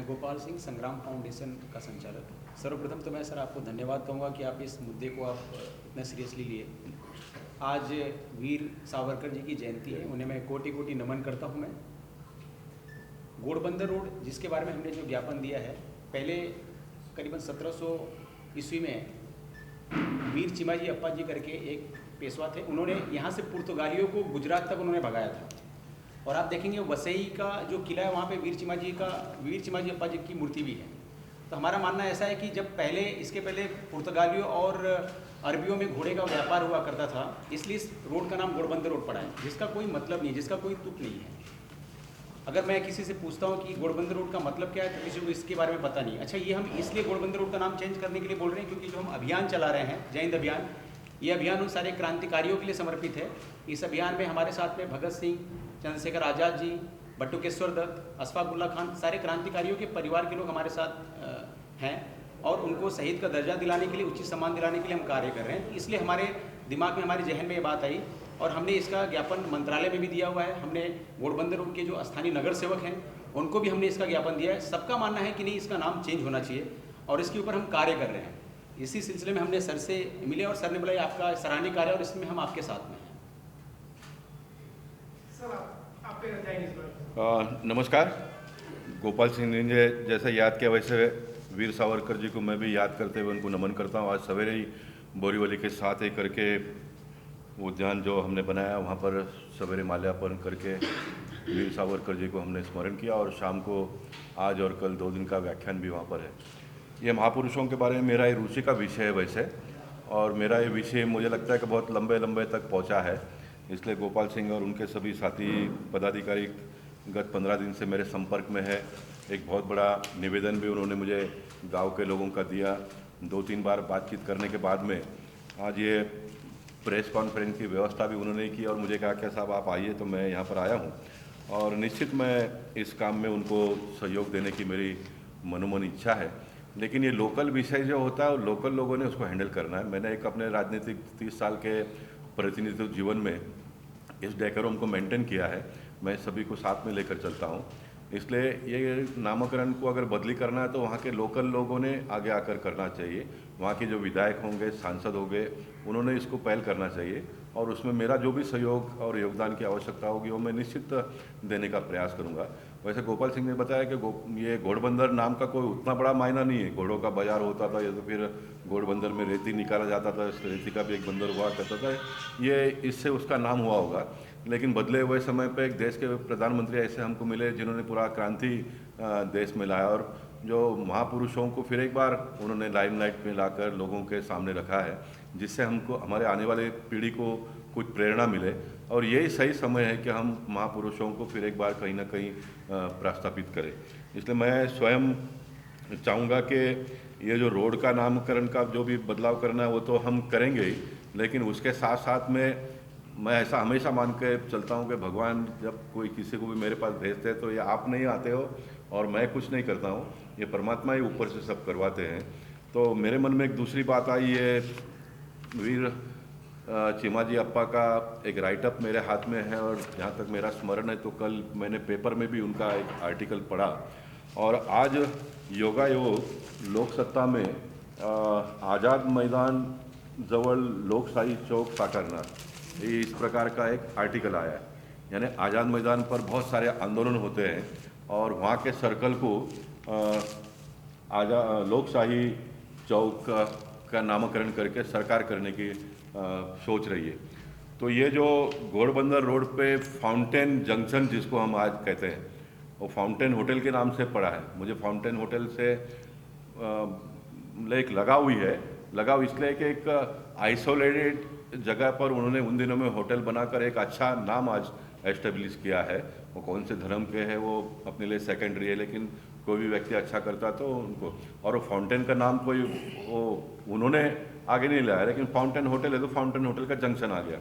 मैं गोपाल सिंह, संग्राम फाउंडेशन का संचालक। सर्वप्रथम तो मैं सर आपको धन्यवाद कहूँगा कि आप इस मुद्दे को आप इतना सीरियसली लिए। आज वीर सावरकर जी की जयंती है, उन्हें मैं कोटि कोटि नमन करता हूँ। मैं घोड़बंदर रोड जिसके बारे में हमने जो ज्ञापन दिया है, पहले करीबन 1700 ईस्वी में वीर चिमाजी अप्पा जी करके एक पेशवा थे। उन्होंने यहाँ से पुर्तगालियों को गुजरात तक उन्होंने भगाया था। और आप देखेंगे वसई का जो किला है वहाँ पे वीर चिमाजी अप्पा जी की मूर्ति भी है। तो हमारा मानना ऐसा है कि जब इसके पहले पुर्तगालियों और अरबियों में घोड़े का व्यापार हुआ करता था, इसलिए इस रोड का नाम घोड़बंदर रोड पड़ा है, जिसका कोई मतलब नहीं, जिसका कोई तुक नहीं है। अगर मैं किसी से पूछता हूँ कि घोड़बंदर रोड का मतलब क्या है, तो किसी को इसके बारे में पता नहीं। अच्छा, ये हम इसलिए घोड़बंदर रोड का नाम चेंज करने के लिए बोल रहे हैं क्योंकि जो हम अभियान चला रहे हैं, जय हिंद अभियान, ये अभियान उन सारे क्रांतिकारियों के लिए समर्पित है। इस अभियान में हमारे साथ में भगत सिंह, चंद्रशेखर आज़ाद जी, बटुकेश्वर दत्त, अशफाक उल्लाह खान, सारे क्रांतिकारियों के परिवार के लोग हमारे साथ हैं और उनको शहीद का दर्जा दिलाने के लिए, उचित सम्मान दिलाने के लिए हम कार्य कर रहे हैं। इसलिए हमारे दिमाग में, हमारे जहन में ये बात आई और हमने इसका ज्ञापन मंत्रालय में भी दिया हुआ है। हमने घोड़बंदर रोड के जो स्थानीय नगर सेवक हैं उनको भी हमने इसका ज्ञापन दिया है। सबका मानना है कि नहीं, इसका नाम चेंज होना चाहिए और इसके ऊपर हम कार्य कर रहे हैं। इसी सिलसिले में हमने सर से मिले और सर ने बोला आपका सराहनीय कार्य और इसमें हम आपके साथ में हैं। नमस्कार। गोपाल सिंह ने जैसे याद किया वैसे वीर सावरकर जी को मैं भी याद करते हुए उनको नमन करता हूँ। आज सवेरे ही बोरीवली के साथ ही करके उद्यान जो हमने बनाया वहाँ पर सवेरे माल्यार्पण करके वीर सावरकर जी को हमने स्मरण किया और शाम को आज और कल 2 दिन का व्याख्यान भी वहाँ पर है। ये महापुरुषों के बारे में मेरा ये रुचि का विषय है वैसे, और मेरा ये विषय मुझे लगता है कि बहुत लंबे तक पहुँचा है। इसलिए गोपाल सिंह और उनके सभी साथी पदाधिकारी गत 15 दिन से मेरे संपर्क में है। एक बहुत बड़ा निवेदन भी उन्होंने मुझे गांव के लोगों का दिया। 2-3 बार बातचीत करने के बाद में आज ये प्रेस कॉन्फ्रेंस की व्यवस्था भी उन्होंने की और मुझे कहा कि साहब आप आइए, तो मैं यहाँ पर आया हूँ और निश्चित मैं इस काम में उनको सहयोग देने की मेरी मनोमन इच्छा है। लेकिन ये लोकल विषय जो होता है लोकल लोगों ने उसको हैंडल करना है। मैंने एक अपने राजनीतिक 30 साल के प्रतिनिधित्व जीवन में इस डेकोरम को मेंटेन किया है। मैं सभी को साथ में लेकर चलता हूँ। इसलिए ये नामकरण को अगर बदली करना है तो वहाँ के लोकल लोगों ने आगे आकर करना चाहिए। वहाँ के जो विधायक होंगे, सांसद होंगे, उन्होंने इसको पहल करना चाहिए और उसमें मेरा जो भी सहयोग और योगदान की आवश्यकता होगी वो मैं निश्चित देने का प्रयास करूँगा। वैसे गोपाल सिंह ने बताया कि ये घोड़बंदर नाम का कोई उतना बड़ा मायना नहीं है। घोड़ों का बाजार होता था या तो फिर घोड़बंदर में रेती निकाला जाता था, रेती का भी एक बंदर हुआ करता था, ये इससे उसका नाम हुआ होगा। लेकिन बदले हुए समय पे एक देश के प्रधानमंत्री ऐसे हमको मिले जिन्होंने पूरा क्रांति देश में लाया और जो महापुरुषों को फिर एक बार उन्होंने लाइमलाइट में लाकर लोगों के सामने रखा है, जिससे हमको, हमारे आने वाले पीढ़ी को कुछ प्रेरणा मिले। और यही सही समय है कि हम महापुरुषों को फिर एक बार कहीं ना कहीं प्रस्थापित करें। इसलिए मैं स्वयं चाहूँगा कि ये जो रोड का नामकरण का जो भी बदलाव करना है वो तो हम करेंगे ही, लेकिन उसके साथ साथ में मैं ऐसा हमेशा मान के चलता हूँ कि भगवान जब कोई किसी को भी मेरे पास भेजते हैं तो ये आप नहीं आते हो और मैं कुछ नहीं करता हूँ, ये परमात्मा ही ऊपर से सब करवाते हैं। तो मेरे मन में एक दूसरी बात आई है, वीर चिमाजी अप्पा का एक राइटअप मेरे हाथ में है और जहाँ तक मेरा स्मरण है तो कल मैंने पेपर में भी उनका एक आर्टिकल पढ़ा और आज योगायोग लोकसत्ता में आज़ाद मैदान जवळ लोकशाही चौक साकारनार, इस प्रकार का एक आर्टिकल आया है। यानी आज़ाद मैदान पर बहुत सारे आंदोलन होते हैं और वहाँ के सर्कल को लोकशाही चौक का नामकरण करके सरकार करने की सोच रही है। तो ये जो घोड़बंदर रोड पे फाउंटेन जंक्शन जिसको हम आज कहते हैं, वो फाउंटेन होटल के नाम से पड़ा है। मुझे फाउंटेन होटल से एक लगाव इसलिए कि एक आइसोलेटेड जगह पर उन्होंने उन दिनों में होटल बनाकर एक अच्छा नाम आज एस्टेब्लिश किया है। वो कौन से धर्म के हैं वो अपने लिए सेकेंडरी है, लेकिन कोई भी व्यक्ति अच्छा करता तो उनको, और वो फाउंटेन का नाम कोई वो उन्होंने आगे नहीं लाया, लेकिन फाउंटेन होटल है तो फाउंटेन होटल का जंक्शन आ गया।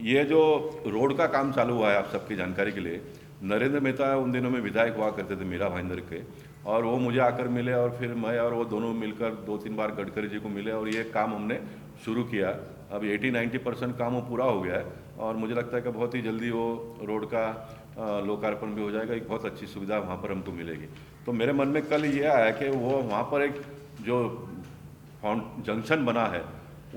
ये जो रोड का काम चालू हुआ है, आप सबकी जानकारी के लिए, नरेंद्र मेहता उन दिनों में विधायक हुआ करते थे मीरा भाईंदर के, और वो मुझे आकर मिले और फिर मैं और वो दोनों मिलकर 2-3 बार गडकरी जी को मिले और ये काम हमने शुरू किया। अब 80-90% काम वो पूरा हो गया है। और मुझे लगता है कि बहुत ही जल्दी वो रोड का लोकार्पण भी हो जाएगा। एक बहुत अच्छी सुविधा वहाँ पर हमको मिलेगी। तो मेरे मन में कल ये आया कि वो वहाँ पर एक जो जंक्शन बना है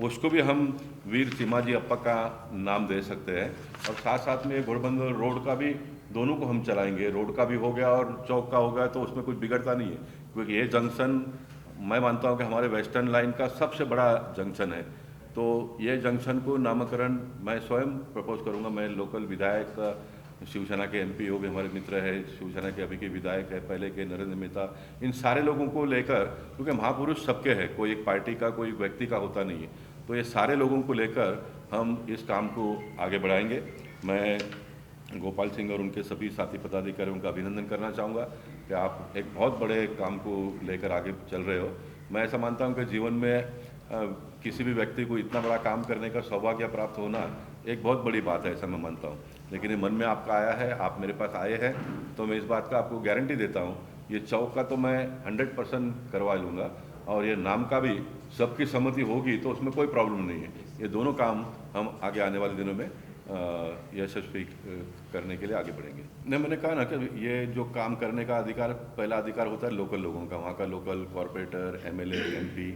उसको भी हम वीर चिमाजी अप्पा का नाम दे सकते हैं, और साथ साथ में घोड़बंदर रोड का भी, दोनों को हम चलाएंगे। रोड का भी हो गया और चौक का हो गया, तो उसमें कुछ बिगड़ता नहीं है, क्योंकि ये जंक्शन मैं मानता हूँ कि हमारे वेस्टर्न लाइन का सबसे बड़ा जंक्शन है। तो ये जंक्शन को नामकरण मैं स्वयं प्रपोज करूँगा। मैं लोकल विधायक, शिवसेना के एमपी हो भी हमारे मित्र है, शिवसेना के अभी के विधायक है, पहले के नरेंद्र मेहता, इन सारे लोगों को लेकर, क्योंकि महापुरुष सबके हैं, कोई एक पार्टी का कोई व्यक्ति का होता नहीं है, तो ये सारे लोगों को लेकर हम इस काम को आगे बढ़ाएंगे। मैं गोपाल सिंह और उनके सभी साथी पदाधिकारियों का अभिनंदन करना चाहूँगा कि आप एक बहुत बड़े काम को लेकर आगे चल रहे हो। मैं ऐसा मानता हूँ कि जीवन में किसी भी व्यक्ति को इतना बड़ा काम करने का सौभाग्य प्राप्त होना एक बहुत बड़ी बात है, ऐसा मैं मानता हूँ। लेकिन ये मन में आपका आया है, आप मेरे पास आए हैं, तो मैं इस बात का आपको गारंटी देता हूँ, ये चौक का तो मैं 100% करवा लूँगा, और ये नाम का भी सबकी सहमति होगी तो उसमें कोई प्रॉब्लम नहीं है। ये दोनों काम हम आगे आने वाले दिनों में यशस्वी करने के लिए आगे बढ़ेंगे। नहीं, मैंने कहा ना कि ये जो काम करने का अधिकार, पहला अधिकार होता है लोकल लोगों का, वहाँ का लोकल कॉरपोरेटर, एमएलए, एमपी,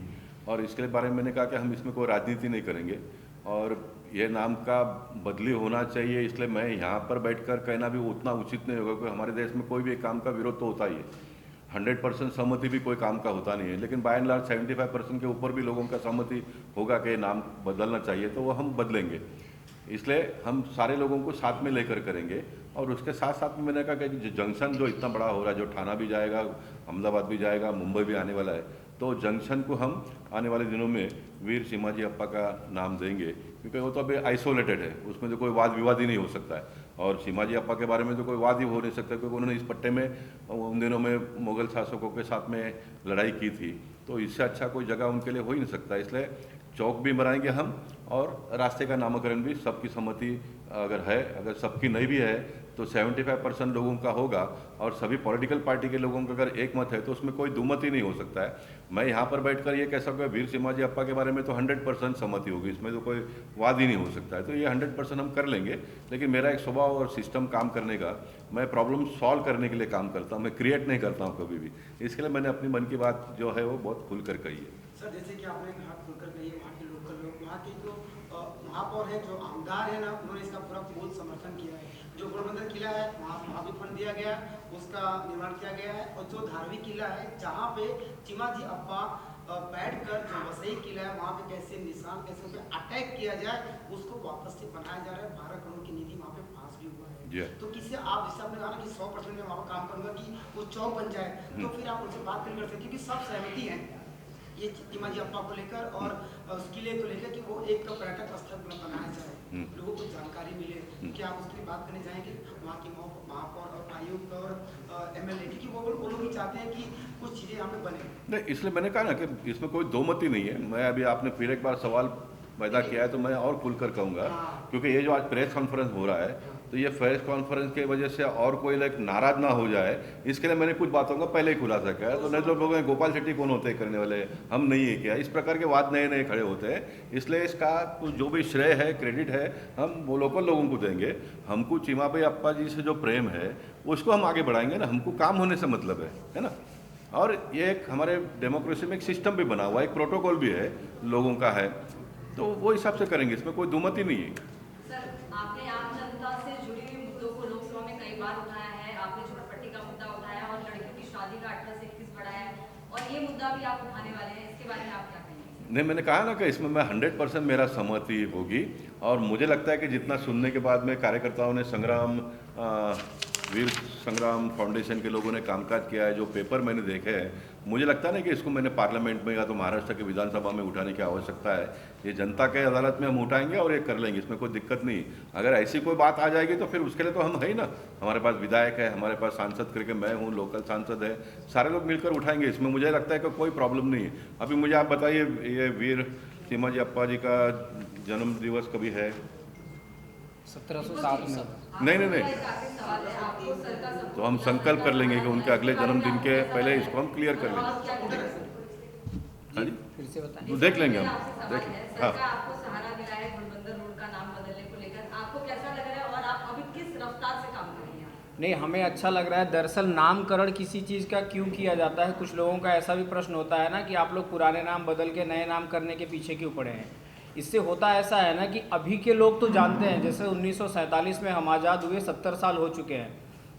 और इसके बारे में मैंने कहा कि हम इसमें कोई राजनीति नहीं करेंगे, और ये नाम का बदली होना चाहिए, इसलिए मैं यहाँ पर बैठकर कहना भी उतना उचित नहीं होगा, क्योंकि हमारे देश में कोई भी काम का विरोध तो होता ही है। 100% सहमति भी कोई काम का होता नहीं है, लेकिन बाय एंड लार्ज 75% के ऊपर भी लोगों का सहमति होगा कि नाम बदलना चाहिए, तो वो हम बदलेंगे। इसलिए हम सारे लोगों को साथ में लेकर करेंगे। और उसके साथ साथ में मैंने कहा कि जंक्शन जो इतना बड़ा हो रहा है, जो थाना भी जाएगा, अहमदाबाद भी जाएगा, मुंबई भी आने वाला है, तो जंक्शन को हम आने वाले दिनों में वीर चिमाजी अप्पा का नाम देंगे, क्योंकि वो तो अभी आइसोलेटेड है, उसमें तो कोई वाद विवाद ही नहीं हो सकता है। और चिमाजी अप्पा के बारे में तो कोई वाद ही हो नहीं सकता, क्योंकि उन्होंने इस पट्टे में उन दिनों में मुगल शासकों के साथ में लड़ाई की थी, तो इससे अच्छा कोई जगह उनके लिए हो ही नहीं सकता। इसलिए चौक भी बनाएंगे हम, और रास्ते का नामकरण भी सबकी सहमति अगर है, अगर सबकी नहीं भी है तो 75% लोगों का होगा, और सभी पॉलिटिकल पार्टी के लोगों का अगर एक मत है तो उसमें कोई दुमत ही नहीं हो सकता है। मैं यहाँ पर बैठकर ये कह सकूँगा वीर चिमाजी अप्पा के बारे में तो 100% सहमति होगी, इसमें तो कोई वाद ही नहीं हो सकता है। तो ये 100% हम कर लेंगे, लेकिन मेरा एक स्वभाव और सिस्टम काम करने का, मैं प्रॉब्लम सॉल्व करने के लिए काम करता हूँ, मैं क्रिएट नहीं करता हूँ कभी भी। इसके लिए मैंने अपनी मन की बात जो है वो बहुत खुल कर कही है। सर, जैसे कि आपने कहा खुलकर कही है, वहाँ के लोकल लोग, वहाँ के जो महापौर है, जो आमदार है ना, उन्होंने इसका पूरा पूर्ण समर्थन किया है। जो घोड़बंदर किला है वहाँ भी फंड दिया गया, उसका निर्माण किया गया है। और जो धार्मिक किला है जहाँ पे चिमाजी अप्पा बैठकर, जो वसई किला है, वहाँ पे कैसे निशान, कैसे उस पर अटैक किया जाए, उसको वापस से बनाया जा रहा है। 12 करोड़ की निधि वहाँ पे पास भी हुआ है। तो किसी आप, जैसे आपने कहा ना कि 100% में वहाँ काम करूँगा कि वो चौक बन जाए, तो फिर आप उनसे बात कर सकते हैं, क्योंकि सब सहमति है ये चिमाजी अप्पा को लेकर और उस किले को लेकर कि वो एक पर्यटक स्थल बनाया जाए, लोगों को जानकारी मिले। क्या आप उसके लिए बात करने जाएंगे वहाँ के महापौर और आयुक्त और एमएलए, क्योंकि वो लोग ही चाहते हैं कि कुछ चीज़ें यहाँ पे बने? नहीं, इसलिए मैंने कहा ना कि इसमें कोई दो मत ही नहीं है। मैं अभी, आपने फिर एक बार सवाल पैदा किया है तो मैं और खुलकर कहूँगा, क्योंकि ये जो आज प्रेस कॉन्फ्रेंस हो रहा है, तो ये प्रेस कॉन्फ्रेंस की वजह से और कोई लाइक नाराज ना हो जाए, इसके लिए मैंने कुछ बातों का पहले ही खुलासा किया है। तो नहीं तो लोग गोपाल शेट्टी कौन होते हैं करने वाले, हम नहीं है क्या, इस प्रकार के वाद नए नए खड़े होते हैं। इसलिए इसका जो भी श्रेय है, क्रेडिट है, हम वो लोकल लोगों को देंगे। हमको चिमाजी अप्पा जी से जो प्रेम है उसको हम आगे बढ़ाएंगे ना, हमको काम होने से मतलब है ना। और ये एक हमारे डेमोक्रेसी में एक सिस्टम भी बना हुआ है, एक प्रोटोकॉल भी है, लोगों का है, तो वो हिसाब से करेंगे, इसमें कोई दुमत ही नहीं है। सर, आपने आम जनता से जुड़ी हुई मुद्दों को लोकसभा में कई बार उठाया है, आपने झोपड़पट्टी का मुद्दा उठाया और लड़कियों की शादी का 18 से 21 बढ़ाया है, और ये मुद्दा भी आप उठाने वाले हैं, इसके बारे में आप क्या कहेंगे? नहीं, मैंने कहा ना कि इसमें मैं 100% मेरा सहमति होगी, और मुझे लगता है कि जितना सुनने के बाद में कार्यकर्ताओं ने वीर संग्राम फाउंडेशन के लोगों ने कामकाज किया है, जो पेपर मैंने देखे हैं, मुझे लगता है ना कि इसको मैंने पार्लियामेंट में या तो महाराष्ट्र के विधानसभा में उठाने की आवश्यकता है। ये जनता के अदालत में हम उठाएंगे और ये कर लेंगे, इसमें कोई दिक्कत नहीं। अगर ऐसी कोई बात आ जाएगी तो फिर उसके लिए तो हम है ही ना, हमारे पास विधायक है, हमारे पास सांसद करके मैं हूँ, लोकल सांसद है, सारे लोग मिलकर उठाएंगे। इसमें मुझे लगता है कि कोई प्रॉब्लम नहीं है। अभी मुझे आप बताइए, ये वीर चिमाजी अप्पा जी का जन्म दिवस कभी है? 1707 में। नहीं, तो हम संकल्प कर लेंगे कि उनके अगले जन्मदिन के पहले इसको हम क्लियर कर लेंगे। हाँ जी, फिर से बताएं। तो देख लेंगे हम, देख लेंगे। हाँ, आपको सहारा मिला है घोड़बंदर रोड का नाम बदलने को लेकर, आपको रफ्तार से काम करेंगे आप? नहीं, हमें अच्छा लग रहा है। दरअसल नामकरण किसी चीज़ का क्यों किया जाता है, कुछ लोगों का ऐसा भी प्रश्न होता है ना कि आप लोग पुराने नाम बदल के नए नाम करने के पीछे क्यों पड़े हैं। इससे होता ऐसा है ना कि अभी के लोग तो जानते हैं, जैसे 1947 में हम आज़ाद हुए, 70 साल हो चुके हैं,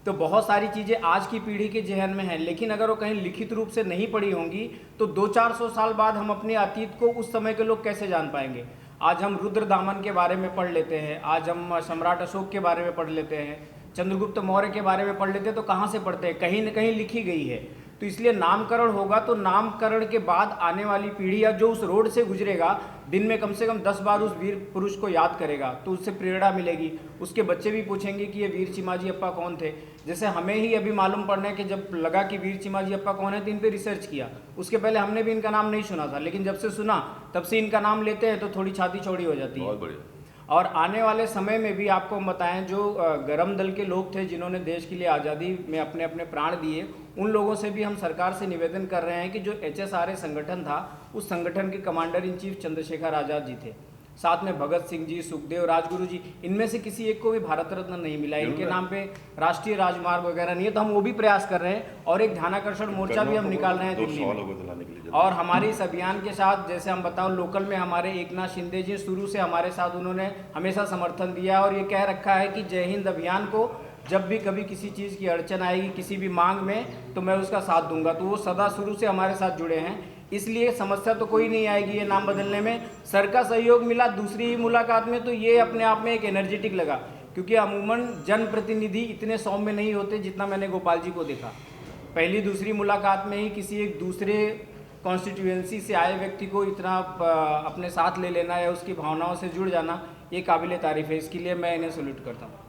तो बहुत सारी चीज़ें आज की पीढ़ी के जहन में हैं, लेकिन अगर वो कहीं लिखित रूप से नहीं पढ़ी होंगी तो 200-400 साल बाद हम अपने अतीत को उस समय के लोग कैसे जान पाएंगे। आज हम रुद्रदामन के बारे में पढ़ लेते हैं, आज हम सम्राट अशोक के बारे में पढ़ लेते हैं, चंद्रगुप्त मौर्य के बारे में पढ़ लेते हैं, तो कहाँ से पढ़ते हैं, कहीं न कहीं लिखी गई है। तो इसलिए नामकरण होगा तो नामकरण के बाद आने वाली पीढ़ी या जो उस रोड से गुजरेगा, दिन में कम से कम 10 बार उस वीर पुरुष को याद करेगा, तो उससे प्रेरणा मिलेगी। उसके बच्चे भी पूछेंगे कि ये वीर चिमाजी अप्पा कौन थे। जैसे हमें ही अभी मालूम पड़ना है कि जब लगा कि वीर चिमाजी अप्पा कौन है तो इन पर रिसर्च किया। उसके पहले हमने भी इनका नाम नहीं सुना था, लेकिन जब से सुना तब से इनका नाम लेते हैं तो थोड़ी छाती चौड़ी हो जाती है। बहुत बढ़िया। और आने वाले समय में भी आपको हम बताएं, जो गरम दल के लोग थे जिन्होंने देश के लिए आज़ादी में अपने अपने प्राण दिए, उन लोगों से भी हम सरकार से निवेदन कर रहे हैं कि जो HSRA संगठन था, उस संगठन के commander in chief Chandrashekhar Azad ji थे, साथ में भगत सिंह जी, सुखदेव, राजगुरु जी, इनमें से किसी एक को भी भारत रत्न नहीं मिला, इनके नाम पे राष्ट्रीय राजमार्ग वगैरह नहीं है। तो हम वो भी प्रयास कर रहे हैं और एक ध्यानाकर्षण मोर्चा भी हम निकाल रहे हैं दिल्ली में। और हमारे इस अभियान के साथ, जैसे हम बताओ, लोकल में हमारे एकनाथ शिंदे जी शुरू से हमारे साथ, उन्होंने हमेशा समर्थन दिया और ये कह रखा है कि जय हिंद अभियान को जब भी कभी किसी चीज़ की अड़चन आएगी, किसी भी मांग में, तो मैं उसका साथ दूंगा। तो वो सदा शुरू से हमारे साथ जुड़े हैं, इसलिए समस्या तो कोई नहीं आएगी ये नाम बदलने में। सर का सहयोग मिला दूसरी ही मुलाकात में, तो ये अपने आप में एक एनर्जेटिक लगा, क्योंकि अमूमन जनप्रतिनिधि इतने सौम्य नहीं होते जितना मैंने गोपाल जी को देखा। पहली दूसरी मुलाकात में ही किसी एक दूसरे कॉन्स्टिट्यूएंसी से आए व्यक्ति को इतना अपने साथ ले लेना या उसकी भावनाओं से जुड़ जाना, ये काबिल तारीफ़ है। इसके लिए मैं इन्हें सैल्यूट करता हूँ।